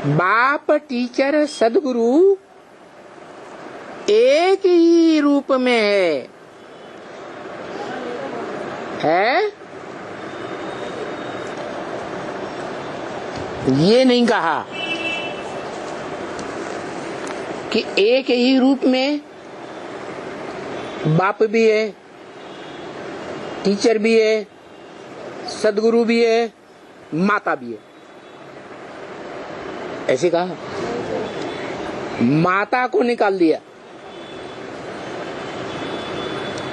बाप, टीचर, सदगुरु एक ही रूप में है? ये नहीं कहा कि एक ही रूप में बाप भी है, टीचर भी है, सदगुरु भी है, माता भी है। ऐसे कहा? माता को निकाल दिया।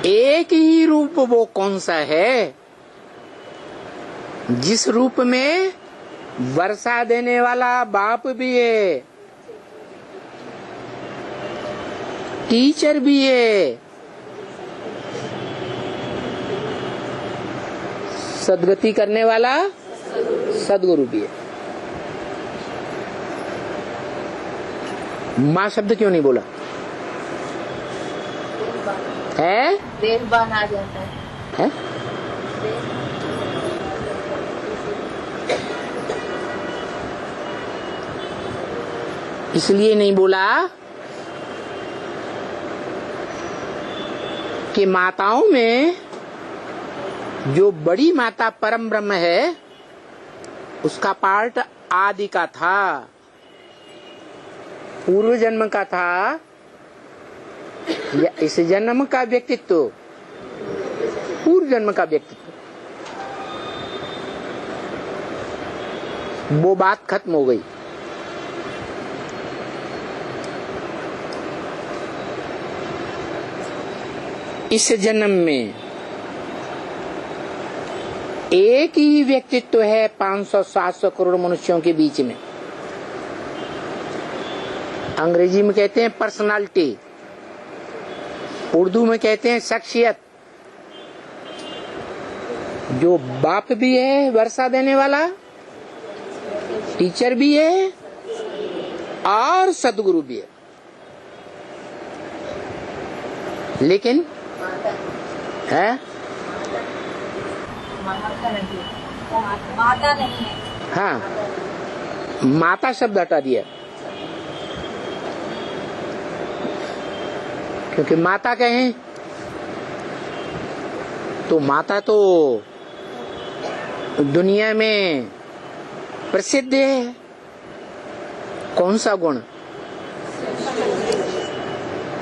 एक ही रूप वो कौन सा है? जिस रूप में वर्षा देने वाला बाप भी है, टीचर भी है, सदगति करने वाला सदगुरु भी है। माँ शब्द क्यों नहीं बोला है? देवबान आ जाता है। इसलिए नहीं बोला कि माताओं में जो बड़ी माता परम ब्रह्म है उसका पार्ट आदि का था, पूर्व जन्म का था, या इस जन्म का व्यक्तित्व? पूर्व जन्म का व्यक्तित्व। वो बात खत्म हो गई। इस जन्म में एक ही व्यक्तित्व है 500-700 करोड़ मनुष्यों के बीच में। अंग्रेजी में कहते हैं पर्सनालिटी, उर्दू में कहते हैं शख्सियत। जो बाप भी है वर्षा देने वाला, टीचर भी है और सदगुरु भी है। लेकिन है माता नहीं है। हाँ, माता शब्द हटा दिया, क्योंकि माता कहें तो माता तो दुनिया में प्रसिद्ध है। कौन सा गुण?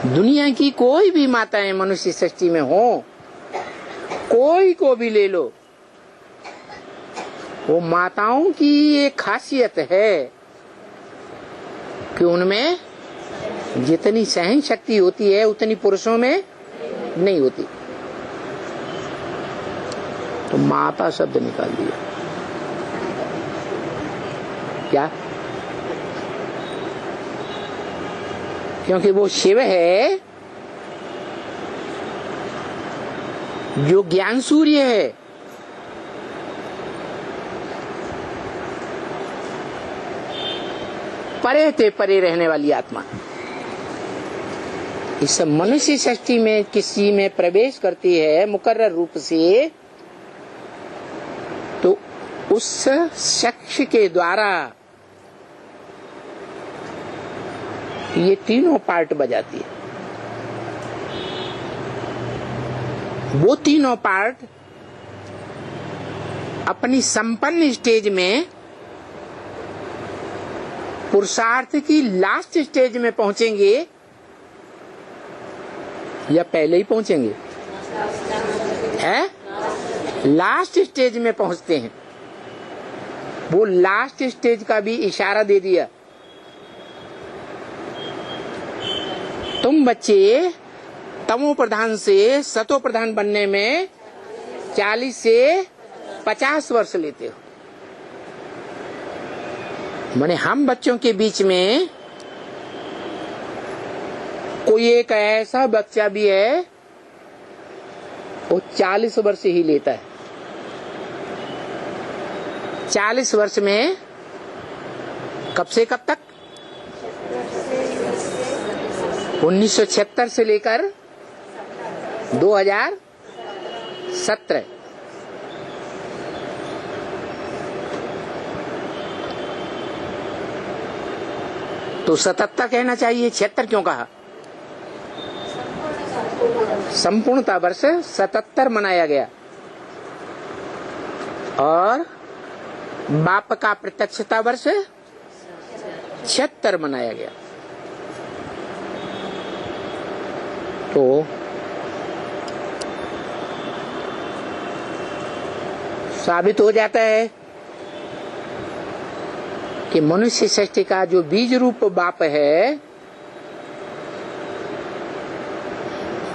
दुनिया की कोई भी माताएं मनुष्य सृष्टि में हो, कोई को भी ले लो, वो माताओं की एक खासियत है कि उनमें जितनी सहन शक्ति होती है उतनी पुरुषों में नहीं होती। तो माता शब्द निकाल दिया। क्या? क्योंकि वो शिव है जो ज्ञान सूर्य है, परे ते परे रहने वाली आत्मा। इस मनुष्य सृष्टि में किसी में प्रवेश करती है मुकर्रर रूप से, तो उस शख्स के द्वारा ये तीनों पार्ट बजाती है। वो तीनों पार्ट अपनी संपन्न स्टेज में, पुरुषार्थ की लास्ट स्टेज में पहुंचेंगे या पहले ही पहुंचेंगे? है? लास्ट स्टेज में पहुंचते हैं। वो लास्ट स्टेज का भी इशारा दे दिया। तुम बच्चे तमो प्रधान से सतो प्रधान बनने में 40 से 50 वर्ष लेते हो। माने हम बच्चों के बीच में कोई एक ऐसा बच्चा भी है वो 40 वर्ष ही लेता है। 40 वर्ष में कब से कब तक? 1976 से लेकर 2017। तो 77 कहना चाहिए, 76 क्यों कहा? संपूर्णता वर्ष 77 मनाया गया और बाप का प्रत्यक्षता वर्ष 76 मनाया गया। तो साबित हो जाता है कि मनुष्य सृष्टि का जो बीज रूप बाप है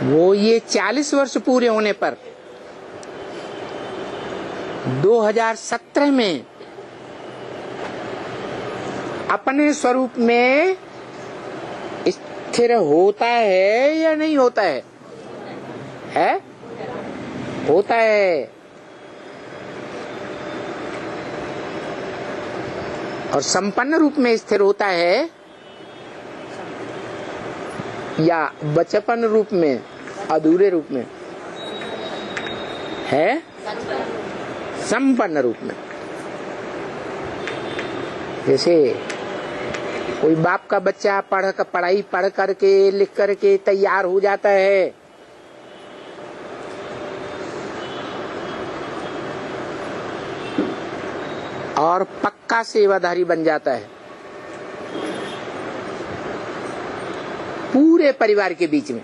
वो ये 40 वर्ष पूरे होने पर 2017 में अपने स्वरूप में स्थिर होता है या नहीं होता है? होता है। और संपन्न रूप में स्थिर होता है या बचपन रूप में, अधूरे रूप में है? संपन्न रूप में। जैसे कोई बाप का बच्चा पढ़ाई पढ़ करके लिख करके तैयार हो जाता है, और पक्का सेवाधारी बन जाता है पूरे परिवार के बीच में।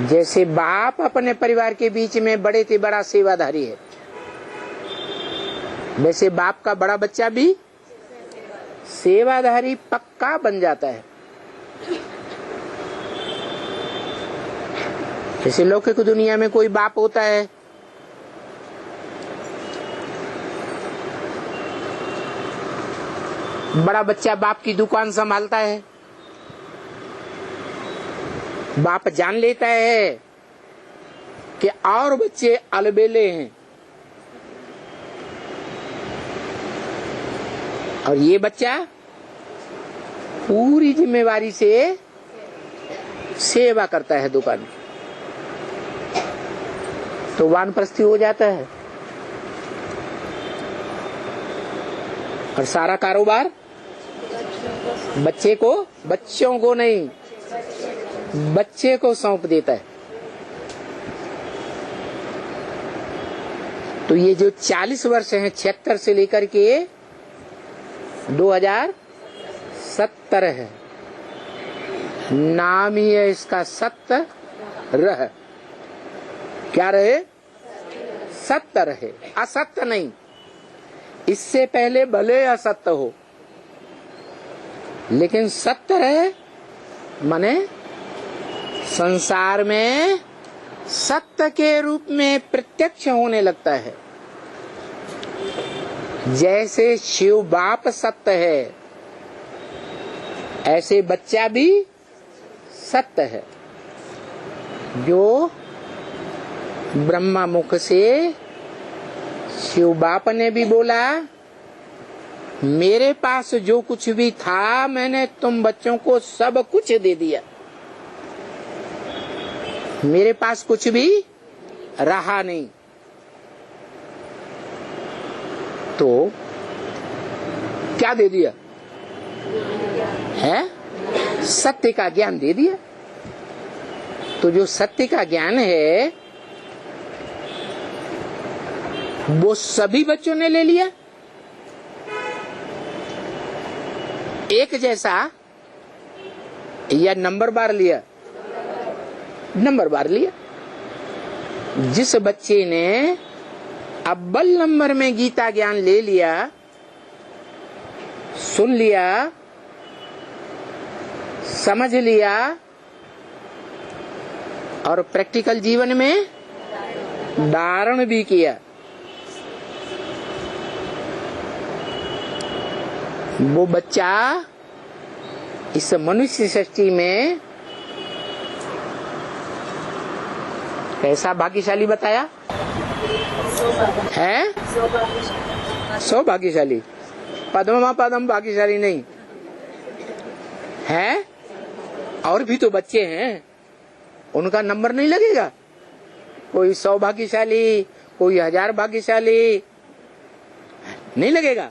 जैसे बाप अपने परिवार के बीच में बड़े से बड़ा सेवाधारी है, वैसे बाप का बड़ा बच्चा भी सेवाधारी पक्का बन जाता है। जैसे लौकिक दुनिया में कोई बाप होता है, बड़ा बच्चा बाप की दुकान संभालता है, बाप जान लेता है कि और बच्चे अलबेले हैं और ये बच्चा पूरी जिम्मेवारी से सेवा करता है दुकान में, तो वानप्रस्थी हो जाता है और सारा कारोबार बच्चों को नहीं, बच्चे को सौंप देता है। तो ये जो 40 वर्ष हैं 76 से लेकर के 2070 है, नाम ही है इसका सत्य रह। क्या रहे? सत्य रहे, असत्य नहीं। इससे पहले भले असत्य हो लेकिन सत्य रहे, माने संसार में सत्य के रूप में प्रत्यक्ष होने लगता है। जैसे शिव बाप सत्य है, ऐसे बच्चा भी सत्य है। जो ब्रह्मा मुख से शिव बाप ने भी बोला, मेरे पास जो कुछ भी था मैंने तुम बच्चों को सब कुछ दे दिया, मेरे पास कुछ भी रहा नहीं। तो क्या दे दिया है? सत्य का ज्ञान दे दिया। तो जो सत्य का ज्ञान है वो सभी बच्चों ने ले लिया एक जैसा, या नंबर बार लिया? नंबर बार लिया। जिस बच्चे ने अव्वल नंबर में गीता ज्ञान ले लिया, सुन लिया, समझ लिया और प्रैक्टिकल जीवन में धारण भी किया, वो बच्चा इस मनुष्य सृष्टि में कैसा भाग्यशाली बताया है? सौभाग्यशाली। पद्मा पदम भाग्यशाली नहीं है। और भी तो बच्चे हैं, उनका नंबर नहीं लगेगा। कोई 100 भाग्यशाली, कोई 1000 भाग्यशाली, नहीं लगेगा।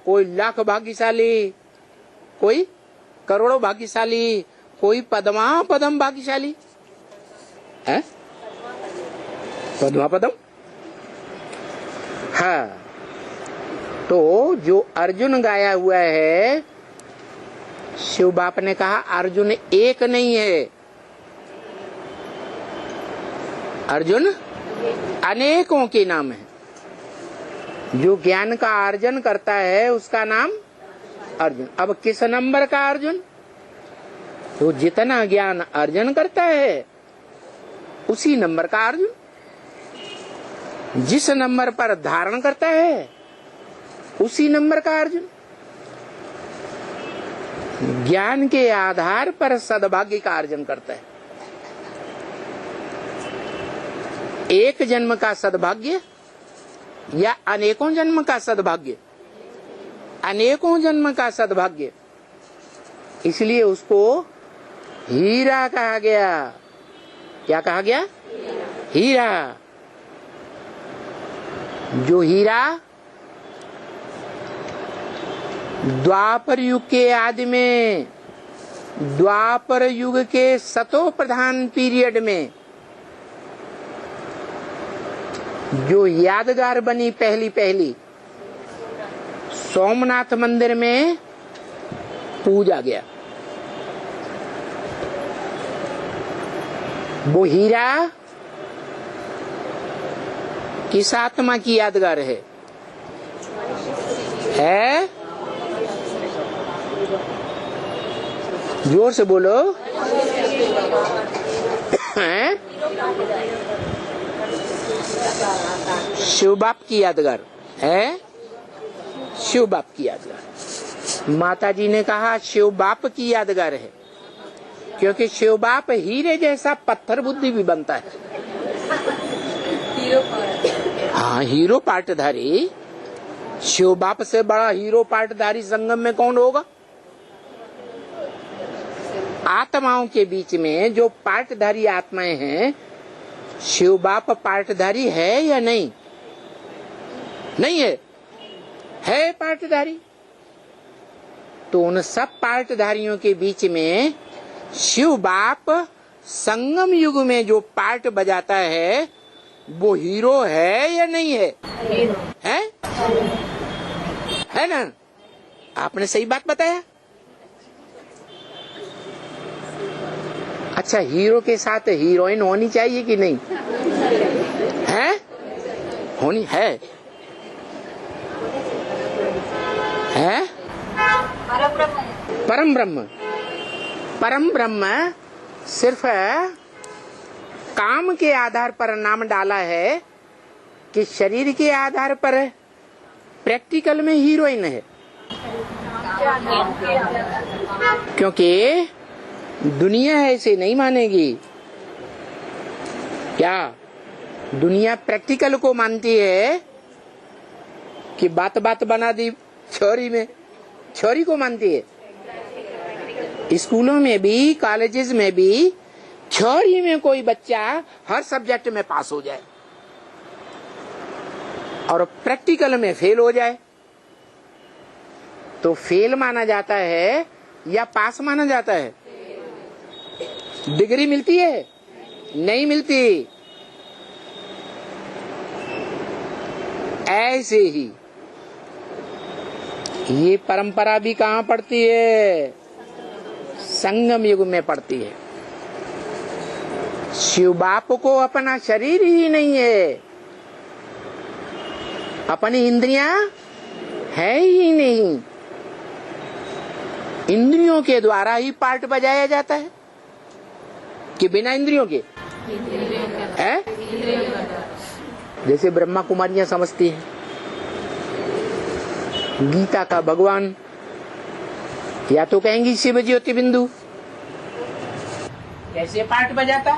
कोई लाख भाग्यशाली, कोई करोड़ों भाग्यशाली, कोई पद्म भाग्यशाली है, पद्म। हाँ, तो जो अर्जुन गाया हुआ है, शिव बाप ने कहा अर्जुन एक नहीं है, अर्जुन अनेकों के नाम है। जो ज्ञान का अर्जन करता है उसका नाम अर्जुन। अब किस नंबर का अर्जुन? तो जितना ज्ञान अर्जन करता है उसी नंबर का अर्जुन। जिस नंबर पर धारण करता है उसी नंबर का अर्जुन। ज्ञान के आधार पर सद्भाग्य का अर्जन करता है। एक जन्म का सद्भाग्य या अनेकों जन्म का सद्भाग्य? अनेकों जन्म का सद्भाग्य। इसलिए उसको हीरा कहा गया। क्या कहा गया? हीरा। जो हीरा द्वापर युग के आदि में, द्वापर युग के सतो प्रधान पीरियड में जो यादगार बनी पहली सोमनाथ मंदिर में पूजा गया, वो हीरा किस आत्मा की यादगार है? जोर से बोलो। है? शिव बाप की यादगार है। शिव बाप की यादगार। माता जी ने कहा शिव बाप की यादगार है, क्योंकि शिव बाप हीरे जैसा पत्थर बुद्धि भी बनता है। हाँ, हीरो पाटधारी। शिव बाप से बड़ा हीरो पाटधारी संगम में कौन होगा? आत्माओं के बीच में जो पाटधारी आत्माएं हैं, शिव बाप पाटधारी है या नहीं? नहीं है? है पाटधारी। तो उन सब पाटधारियों के बीच में शिव बाप संगम युग में जो पाट बजाता है वो हीरो है या नहीं है? है ना? आपने सही बात बताया। अच्छा, हीरो के साथ हीरोइन होनी चाहिए कि नहीं? है? होनी है? है? परम ब्रह्म। परम ब्रह्म सिर्फ काम के आधार पर नाम डाला है कि शरीर के आधार पर है? प्रैक्टिकल में हीरोइन है। क्योंकि दुनिया ऐसे नहीं मानेगी। क्या दुनिया प्रैक्टिकल को मानती है कि बात बात बना दी थ्योरी में? थ्योरी को मानती है। स्कूलों में भी, कॉलेजेस में भी थ्योरी में कोई बच्चा हर सब्जेक्ट में पास हो जाए और प्रैक्टिकल में फेल हो जाए तो फेल माना जाता है या पास माना जाता है? डिग्री मिलती है? नहीं मिलती। ऐसे ही ये परंपरा भी कहाँ पड़ती है? संगम युग में पड़ती है। शिव बाप को अपना शरीर ही नहीं है, अपनी इंद्रियां है ही नहीं। इंद्रियों के द्वारा ही पार्ट बजाया जाता है कि बिना इंद्रियों के? है? जैसे ब्रह्मा कुमारियां समझती हैं गीता का भगवान या तो कहेंगी शिव ज्योति बिंदु। कैसे पार्ट बजाता?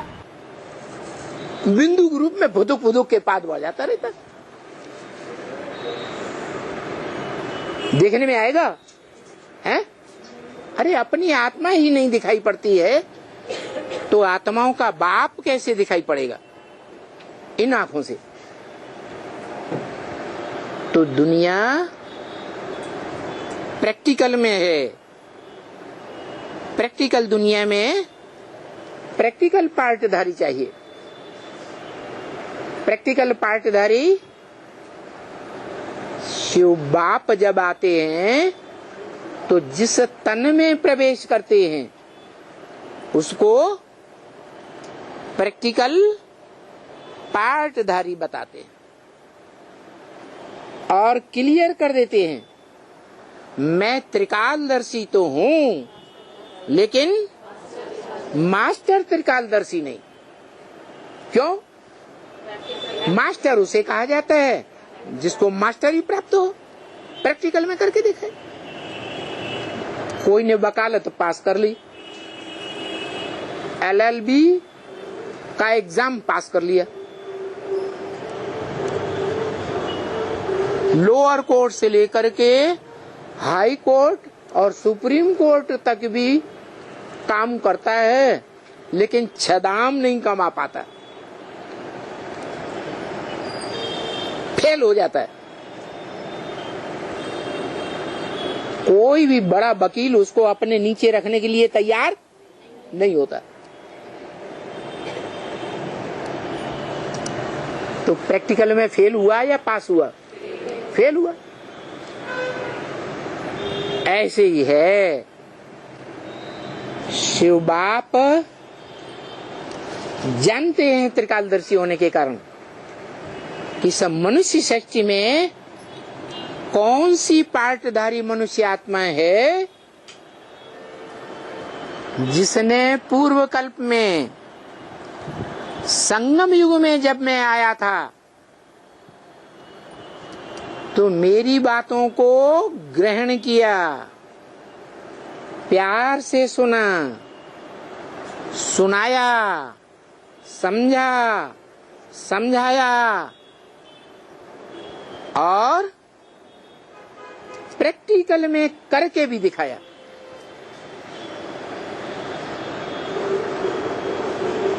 बिंदु ग्रुप में फुदुक फुदुक के पाद बजाता रहता। देखने में आएगा? है? अरे अपनी आत्मा ही नहीं दिखाई पड़ती है तो आत्माओं का बाप कैसे दिखाई पड़ेगा इन आंखों से? तो दुनिया प्रैक्टिकल में है। प्रैक्टिकल दुनिया में प्रैक्टिकल पार्टधारी चाहिए। प्रैक्टिकल पार्टधारी शिव बाप जब आते हैं तो जिस तन में प्रवेश करते हैं उसको प्रैक्टिकल पार्टधारी बताते हैं और क्लियर कर देते हैं, मैं त्रिकालदर्शी तो हूं लेकिन मास्टर त्रिकालदर्शी नहीं। क्यों? मास्टर उसे कहा जाता है जिसको मास्टरी प्राप्त हो, प्रैक्टिकल में करके दिखाए। कोई ने वकालत पास कर ली, LLB का एग्जाम पास कर लिया, लोअर कोर्ट से लेकर के हाई कोर्ट और सुप्रीम कोर्ट तक भी काम करता है लेकिन छदाम नहीं कमा पाता, फेल हो जाता है। कोई भी बड़ा वकील उसको अपने नीचे रखने के लिए तैयार नहीं होता। तो प्रैक्टिकल में फेल हुआ या पास हुआ? फेल हुआ। ऐसे ही है, शिव बाप जानते हैं त्रिकालदर्शी होने के कारण कि सब मनुष्य सृष्टि में कौन सी पार्टधारी मनुष्य आत्मा है जिसने पूर्व कल्प में संगम युग में जब मैं आया था तो मेरी बातों को ग्रहण किया, प्यार से सुना, सुनाया, समझा, समझाया और प्रैक्टिकल में करके भी दिखाया।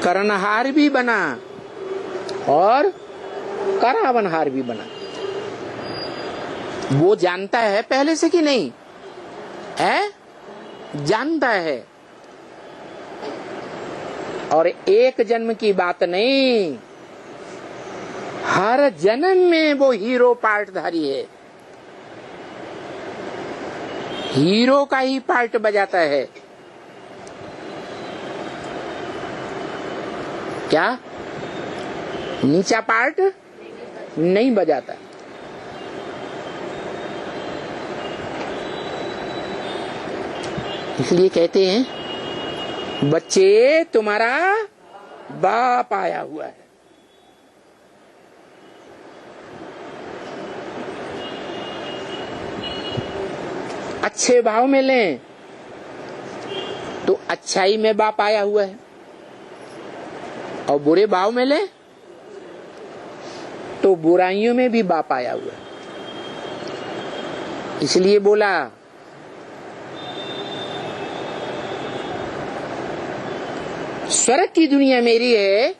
करनहार भी बना और करावनहार भी बना। वो जानता है पहले से कि नहीं है? जानता है। और एक जन्म की बात नहीं, हर जन्म में वो हीरो पार्टधारी है, हीरो का ही पार्ट बजाता है। क्या? नीचा पार्ट नहीं बजाता। इसलिए कहते हैं बच्चे तुम्हारा बाप आया हुआ है। अच्छे भाव में लें तो अच्छाई में बाप आया हुआ है और बुरे भाव में लें तो बुराइयों में भी बाप आया हुआ है। इसलिए बोला स्वर्ग की दुनिया मेरी है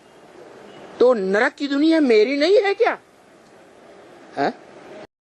तो नरक की दुनिया मेरी नहीं है क्या? है?